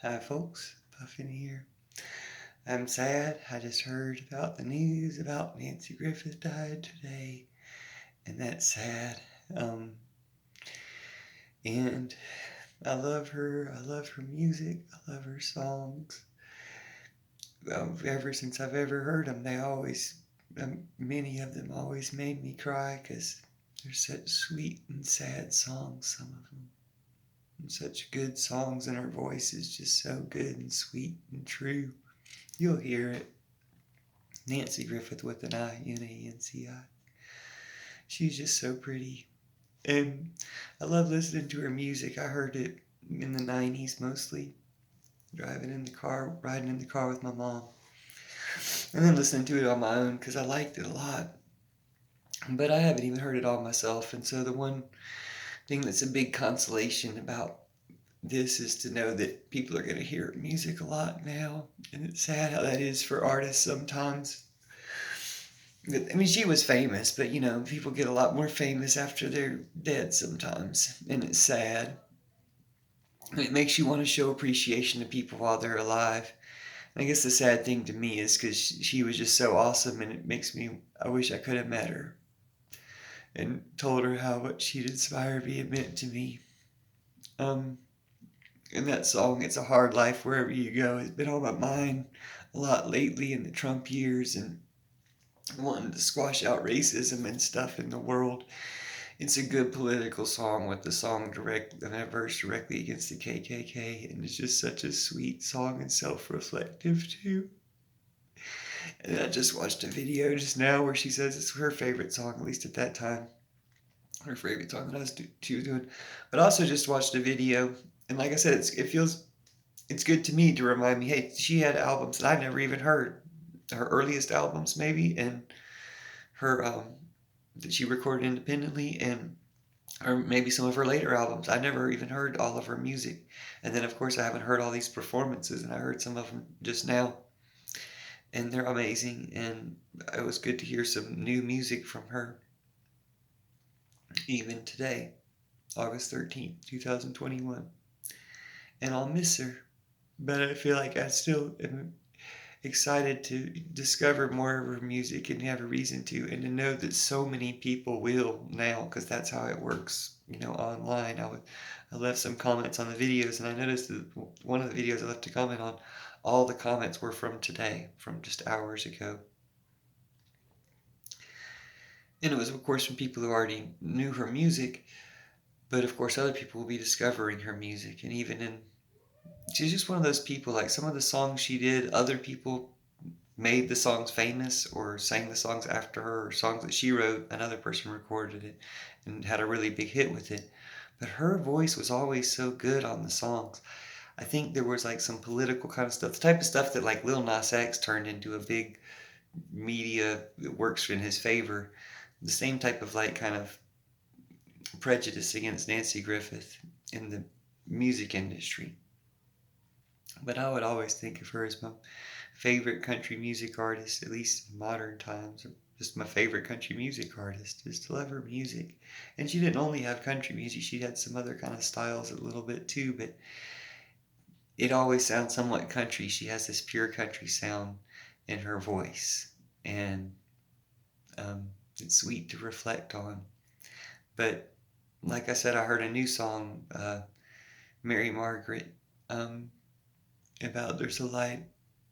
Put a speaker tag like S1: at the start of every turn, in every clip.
S1: Hi folks, Puffin here. I'm sad. I just heard about the news about Nanci Griffith died today, and that's sad. Um, and I love her. I love her music. I love her songs. Ever since I've ever heard them, many of them always made me cry because they're such sweet and sad songs, some of them. And such good songs, and her voice is just so good and sweet and true. You'll hear it. Nanci Griffith with an I, Nanci. She's just so pretty. And I love listening to her music. I heard it in the 90s mostly, driving in the car, riding in the car with my mom. And then listening to it on my own because I liked it a lot. But I haven't even heard it all myself. And so the one thing that's a big consolation about this is to know that people are going to hear music a lot now. And it's sad how that is for artists sometimes. I mean, she was famous, but people get a lot more famous after they're dead sometimes, and it's sad. It makes you want to show appreciation to people while they're alive. And I guess the sad thing to me is because she was just so awesome, and I wish I could have met her and told her how much she'd inspired me and meant to me. Um, and that song, It's a Hard Life Wherever You Go, has been on my mind a lot lately in the Trump years and wanting to squash out racism and stuff in the world. It's a good political song with a verse directly against the KKK, and it's just such a sweet song and self-reflective too. And I just watched a video just now where she says it's her favorite song, at least at that time, her favorite song that she was doing. But I also just watched a video, and like I said, it's good to me to remind me, hey, she had albums that I've never even heard, her earliest albums maybe, and her that she recorded independently, and or maybe some of her later albums. I never even heard all of her music. And then, of course, I haven't heard all these performances, and I heard some of them just now. And they're amazing, and it was good to hear some new music from her, even today, August 13th, 2021. And I'll miss her, but I feel like I still am excited to discover more of her music and have a reason to, and to know that so many people will now, because that's how it works, online. I left some comments on the videos, and I noticed that one of the videos I left a comment on, all the comments were from today, from just hours ago. And it was, of course, from people who already knew her music, but of course, other people will be discovering her music. And she's just one of those people, like some of the songs she did, other people made the songs famous or sang the songs after her, or songs that she wrote, another person recorded it and had a really big hit with it. But her voice was always so good on the songs. I think there was like some political kind of stuff, the type of stuff that like Lil Nas X turned into a big media that works in his favor. The same type of like kind of prejudice against Nanci Griffith in the music industry. But I would always think of her as my favorite country music artist, at least in modern times. Just my favorite country music artist. Just love her music. And she didn't only have country music, she had some other kind of styles a little bit too, but it always sounds somewhat country. She has this pure country sound in her voice. And it's sweet to reflect on. But like I said, I heard a new song, Mary Margaret, about there's a light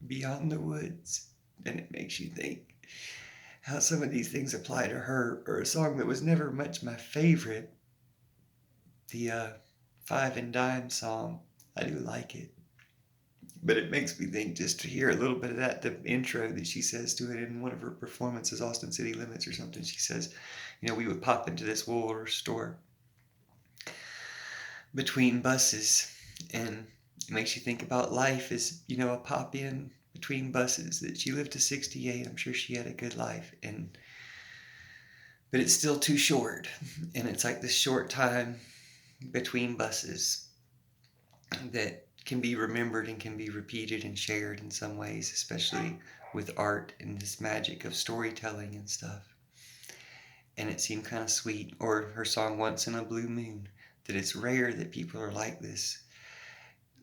S1: beyond the woods, and it makes you think how some of these things apply to her. Or a song that was never much my favorite, the Five and Dime song. I do like it, but it makes me think just to hear a little bit of that, the intro that she says to it in one of her performances, Austin City Limits or something. She says, we would pop into this Woolworth store between buses, and it makes you think about life as, a pop in between buses, that she lived to 68. I'm sure she had a good life, but it's still too short. And it's like this short time between buses that can be remembered and can be repeated and shared in some ways, especially with art and this magic of storytelling and stuff. And it seemed kind of sweet. Or her song Once in a Blue Moon, that it's rare that people are like this,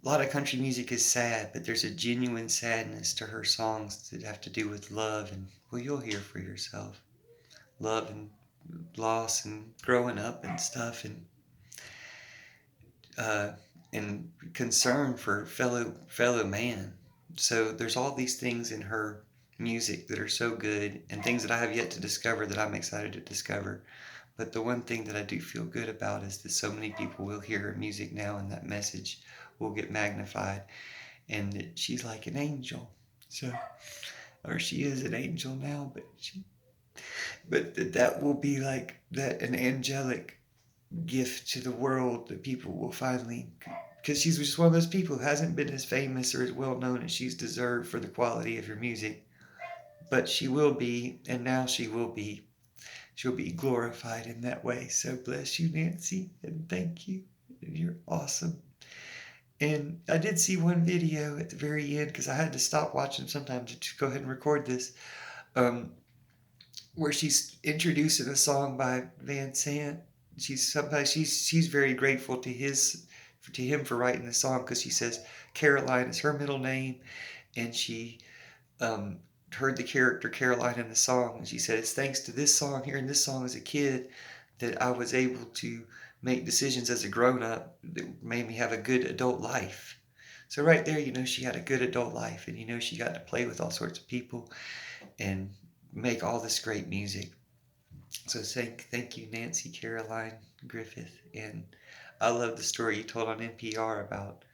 S1: lot of country music is sad, but there's a genuine sadness to her songs that have to do with love, and well, you'll hear for yourself. Love and loss and growing up and stuff, uh, and concern for fellow man. So there's all these things in her music that are so good, and things that I have yet to discover that I'm excited to discover. But the one thing that I do feel good about is that so many people will hear her music now, and that message will get magnified, and that she's like an angel. So, or she is an angel now, but that will be like that, an angelic gift to the world that people will finally, because she's just one of those people who hasn't been as famous or as well known as she's deserved for the quality of her music, but she will be, and now she'll be glorified in that way. So bless you, Nanci, and thank you. You're awesome. And I did see one video at the very end, because I had to stop watching sometimes to go ahead and record this, um, where she's introducing a song by Van Sant. She's very grateful to him for writing the song, because she says Caroline is her middle name, and she um, heard the character Caroline in the song, and she said it's thanks to this song, hearing this song as a kid, that I was able to make decisions as a grown up that made me have a good adult life. So right there, she had a good adult life, and she got to play with all sorts of people and make all this great music. So thank you, Nanci Caroline Griffith. And I love the story you told on NPR about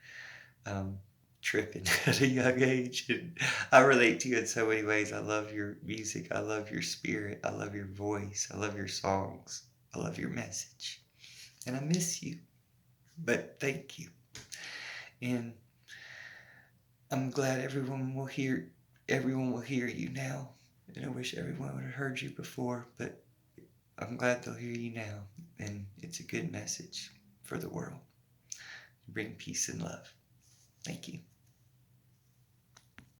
S1: um, tripping at a young age. And I relate to you in so many ways. I love your music. I love your spirit. I love your voice. I love your songs. I love your message. And I miss you. But thank you. And I'm glad everyone will hear you now. And I wish everyone would have heard you before, but I'm glad they'll hear you now, and it's a good message for the world. Bring peace and love. Thank you.